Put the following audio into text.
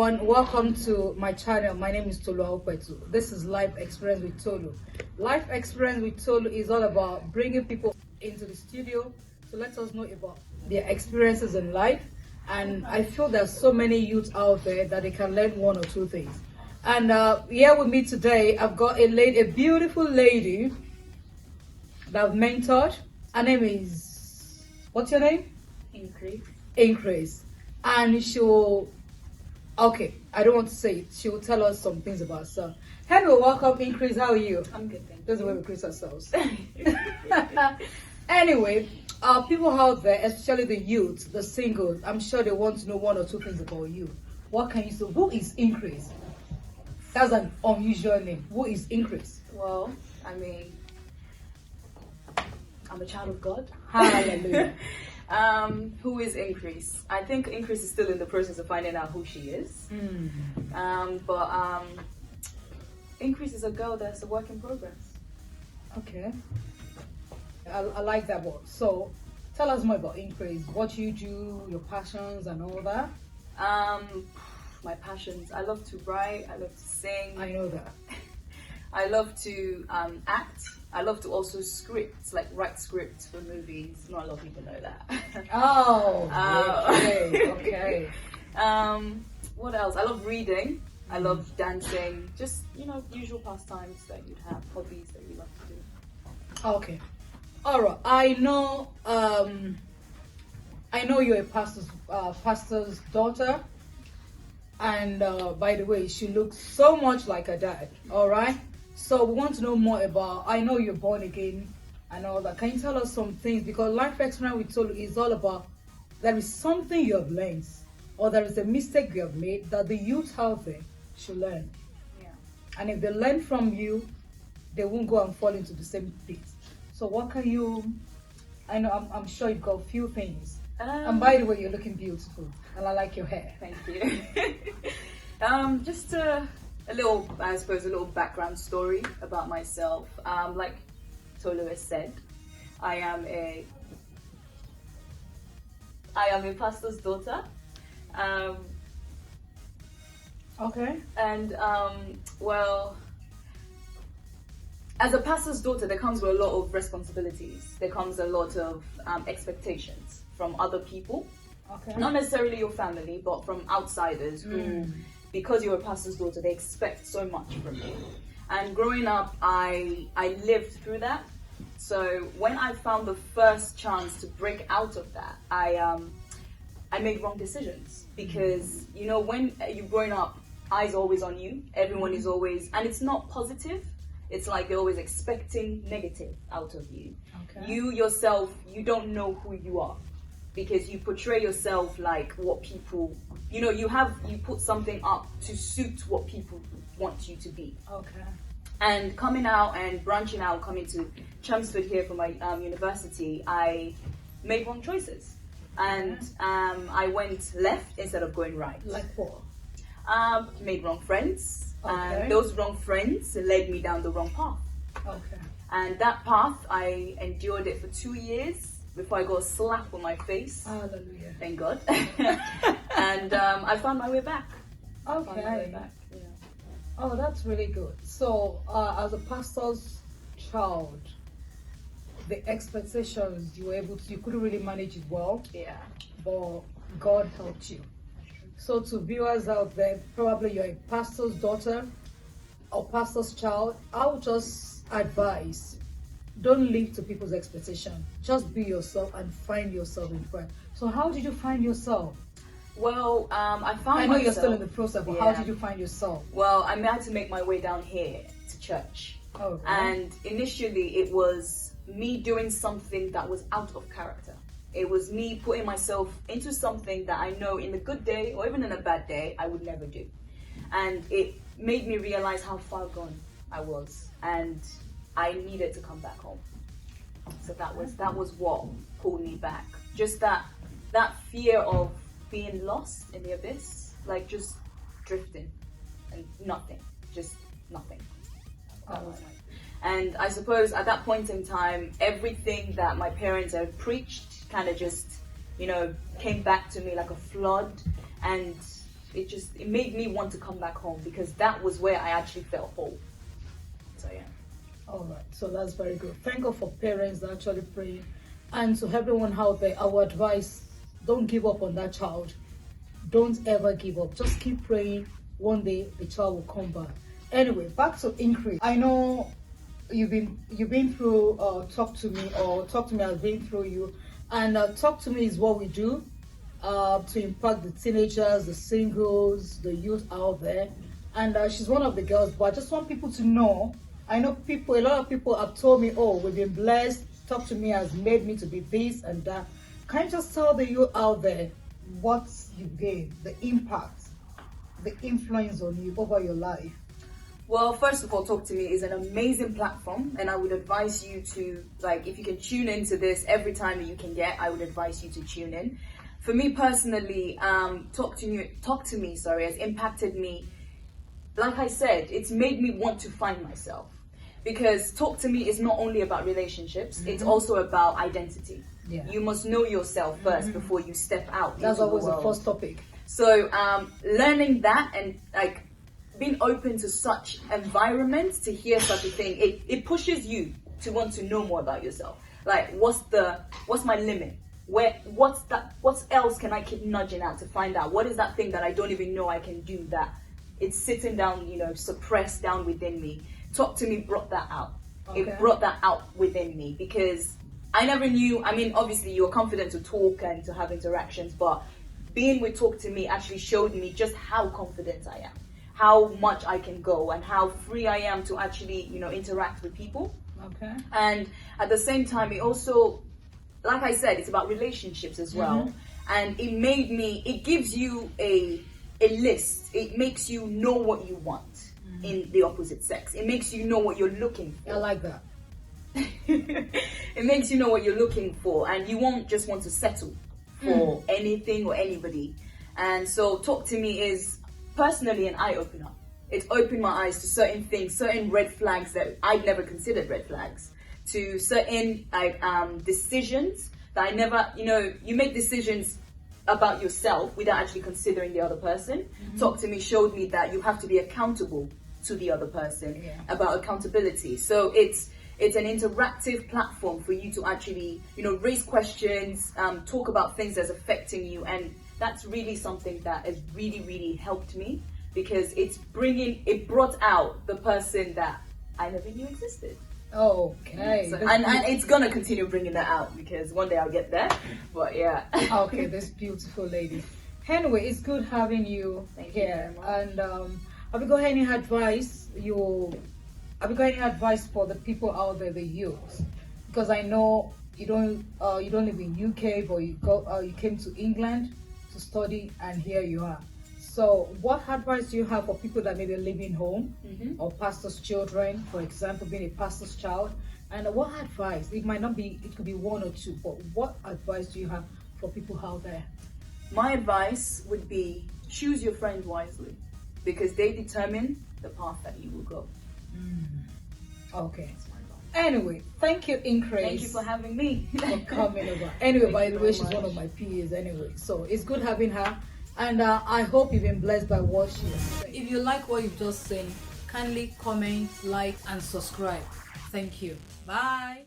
everyone, welcome to my channel. My name is Tolu. This is Life Experience with Tolu. Life Experience with Tolu is all about bringing people into the studio to let us know about their experiences in life. And I feel there's so many youths out there that they can learn one or two things. And here with me today, I've got a beautiful lady that I've mentored. Her name is, what's your name? Increase. And she'll, okay, I don't want to say it. She'll tell us some things about herself. Hello, welcome, Increase. How are you? I'm good, thank you. That's the way we greet ourselves. Anyway, people out there, especially the youth, the singles, I'm sure they want to know one or two things about you. What can you say? Who is Increase? That's an unusual name. Who is Increase? Well, I mean, I'm a child of God. Hallelujah. Who is Increase? I think Increase is still in the process of finding out who she is. But Increase is a girl that's a work in progress. Okay. I like that word. So, tell us more about Increase. What you do, your passions, and all that. My passions. I love to write. I love to sing. I know that. I love to act. I love to also script, like write scripts for movies. Not a lot of people know that. Oh, okay. What else? I love reading. I love dancing. Just, usual pastimes that you'd have, hobbies that you love to do. Okay. All right. I know you're a pastor's daughter. And by the way, she looks so much like her dad. All right. So we want to know more about. I know you're born again and all that. Can you tell us some things? Because Life Experience with Tolu is all about. There is something you have learned, or there is a mistake you have made that the youth out there should learn. Yeah. And if they learn from you, they won't go and fall into the same pit. So what can you? I know I'm sure you've got a few things. And by the way, you're looking beautiful, and I like your hair. Thank you. Just a little, I suppose, a little background story about myself. Like Tolu has said, I am a pastor's daughter. Okay. And well, as a pastor's daughter, there comes with a lot of responsibilities. There comes a lot of expectations from other people. Okay. Not necessarily your family, but from outsiders who, because you're a pastor's daughter, they expect so much from you. And growing up, I lived through that. So when I found the first chance to break out of that, I made wrong decisions. Because, when you're growing up, eyes are always on you. Everyone is always, and it's not positive. It's like they're always expecting negative out of you. Okay. You yourself, you don't know who you are. Because you portray yourself like what people, you put something up to suit what people want you to be. Okay. And coming out and branching out, coming to Chelmsford here for my university, I made wrong choices. And I went left instead of going right. Like what? Made wrong friends. Okay. And those wrong friends led me down the wrong path. Okay. And that path, I endured it for 2 years. Before I got a slap on my face. Hallelujah. Thank God. And I found my way back. Okay. Yeah. Oh, that's really good. So, as a pastor's child, the expectations you couldn't really manage it well. Yeah. But God helped you. So, to viewers out there, probably you're a pastor's daughter or pastor's child, I would just advise. Don't live to people's expectation. Just be yourself and find yourself in Christ. So how did you find yourself? Well, I found I know myself, you're still in the process, but yeah. how did you find yourself? Well, I had to make my way down here to church. Okay. And initially it was me doing something that was out of character. It was me putting myself into something that I know in a good day or even in a bad day, I would never do. And it made me realize how far gone I was. And I needed to come back home. So that was what pulled me back. Just that fear of being lost in the abyss, like just drifting and nothing, just nothing. That was it. And I suppose at that point in time, everything that my parents had preached kind of just, came back to me like a flood. And it made me want to come back home, because that was where I actually felt whole. So yeah. All right, so that's very good. Thank God for parents that actually pray. And to everyone out there, our advice: don't give up on that child. Don't ever give up. Just keep praying. One day the child will come back. Anyway, back to increase. I know you've been through Talk to Me, or Talk to Me has been through you, and Talk to Me is what we do to impact the teenagers, the singles, the youth out there. And she's one of the girls, but I just want people to know. I know a lot of people have told me, oh, we've been blessed. Talk to Me has made me to be this and that. Can you just tell the youth out there what you gained, the impact, the influence on you over your life? Well, first of all, Talk to Me is an amazing platform, and I would advise you to, like, if you can tune into this every time that you can get, I would advise you to tune in. For me personally, Talk to Me, has impacted me. Like I said, it's made me want to find myself, because Talk to Me is not only about relationships, it's also about identity. Yeah. You must know yourself first before you step out. That's into always the world. the first topic. So learning that, and like being open to such environments to hear such a thing, it pushes you to want to know more about yourself. Like, what's my limit? What else can I keep nudging at to find out? What is that thing that I don't even know I can do, that it's sitting down, suppressed down within me? Talk to Me brought that out. Okay. It brought that out within me, because I never knew. I mean, obviously you're confident to talk and to have interactions, but being with Talk to Me actually showed me just how confident I am, how much I can go, and how free I am to actually, interact with people. Okay. And at the same time, it also, like I said, it's about relationships as well. And it gives you a list. It makes you know what you want in the opposite sex. It makes you know what you're looking for. I like that. It makes you know what you're looking for, and you won't just want to settle for anything or anybody. And so Talk to Me is personally an eye opener. It opened my eyes to certain things, certain red flags that I'd never considered red flags, to certain decisions that I never, you make decisions about yourself without actually considering the other person. Talk to Me showed me that you have to be accountable to the other person, about accountability. So it's an interactive platform for you to actually, raise questions, talk about things that's affecting you. And that's really something that has really, really helped me, because it brought out the person that I never knew existed. Okay. So, and it's gonna continue bringing that out, because one day I'll get there. But yeah. Okay, this beautiful lady. Anyway, it's good having you here. And have you got any advice? Have you got any advice for the people out there, the youth? Because I know you don't live in UK, but you came to England to study, and here you are. So what advice do you have for people that maybe live in home, or pastor's children, for example, being a pastor's child? And what advice, it could be one or two, but what advice do you have for people out there? My advice would be, choose your friends wisely, because they determine the path that you will go. Okay. Anyway, thank you, Increase. Thank you for having me. For coming over. Anyway, by the way, she's one of my PAs anyway. So it's good having her. And I hope you've been blessed by what she has said. If you like what you've just seen, kindly comment, like, and subscribe. Thank you. Bye.